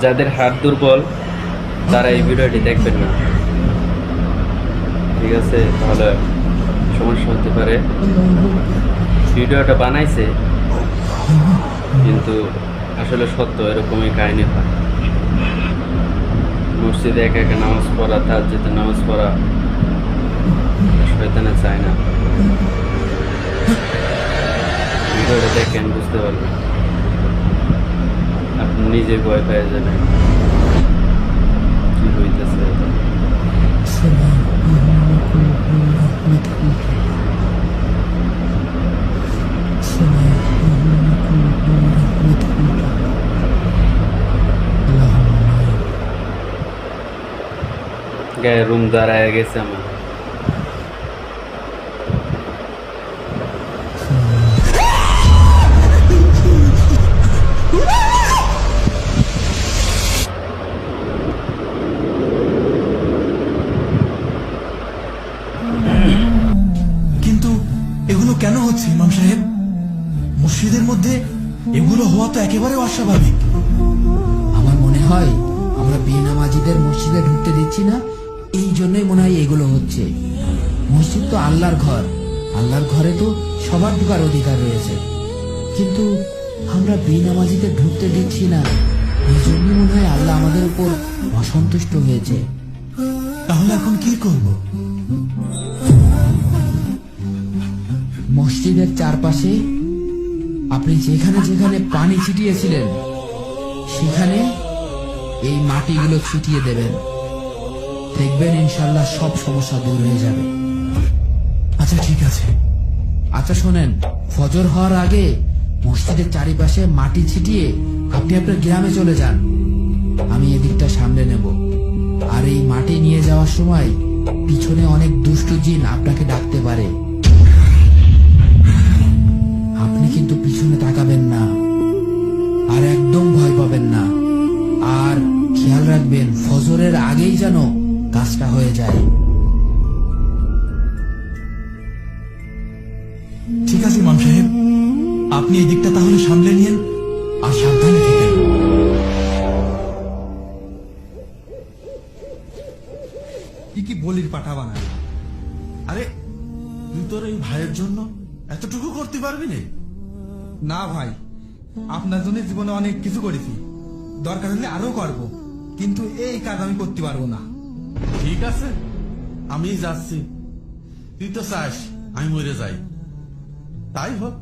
যাদের হাত দুর্বল তারা এই ভিডিওটি দেখবেন না, ঠিক আছে? তাহলে সমস্যা হতে পারে। ভিডিওটা বানাইছে কিন্তু আসলে সত্য এরকমই কাহিনী হয়। মসজিদে একা একা নামাজ পড়া, তাহাজ্জুদে নামাজ পড়া শয়তানে চায় না। ভিডিওটা দেখেন, বুঝতে পারবেন, আপনি নিজে ভয় পেয়ে যাবেন কি হইতেছে। গায়ে রুম দাঁড়ায় গেছে আমার। কিন্তু এগুলো কেন হচ্ছে ইমাম সাহেব? মসজিদের মধ্যে এগুলো হওয়া তো একেবারে অস্বাভাবিক। আমার মনে হয় আমরা বেনামাজিদের মসজিদে ঢুকতে দিচ্ছি না, এই জন্যই মনে হয় এগুলো হচ্ছে। মসজিদ তো আল্লাহর ঘর, আল্লাহর ঘরে তো সবার ঢোকার অধিকার রয়েছে, কিন্তু আমরা বেনামাজিদের ঢুকতে দিচ্ছি না, এই জন্যই মনে হয় আল্লাহ আমাদের উপর অসন্তুষ্ট হয়েছে। তাহলে এখন কি করব? মসজিদের চারপাশে আপনি যেখানে যেখানে পানি ছিটিয়েছিলেন সেখানে এই মাটিগুলো ছিটিয়ে দেবেন, দেখবেন ইনশাল্লাহ সব সমস্যা দূর হয়ে যাবে। আচ্ছা ঠিক আছে। আচ্ছা শোনেন, ফজর হওয়ার আগে মসজিদের চারিপাশে মাটি ছিটিয়ে আপনি আপনার গ্রামে চলে যান, আমি এদিকটা সামলে নেব। আর এই মাটি নিয়ে যাওয়ার সময় পিছনে অনেক দুষ্টু জিন আপনাকে ডাকতে পারে, আপনি কিন্তু পিছনে তাকাবেন না আর একদম ভয় পাবেন না। আর খেয়াল রাখবেন ফজরের আগেই যেন কাজটা হয়ে যায়। ঠিক আছে ইমাম সাহেব, আপনি এই দিকটা তাহলে সামলে নিন আর সাবধানে থাকেন। কি বলির পাঠা বানায়? আরে তুই তোর এই ভাইয়ের জন্য এতটুকু করতে পারবি না? না ভাই, আপনার জন্য জীবনে অনেক কিছু করেছি, দরকার হলে আরো করব, কিন্তু এই কাজ আমি করতে পারবো না। ঠিক আছে, আমি যাচ্ছি। তুই তো চাস আমি মরে যাই, তাই হোক।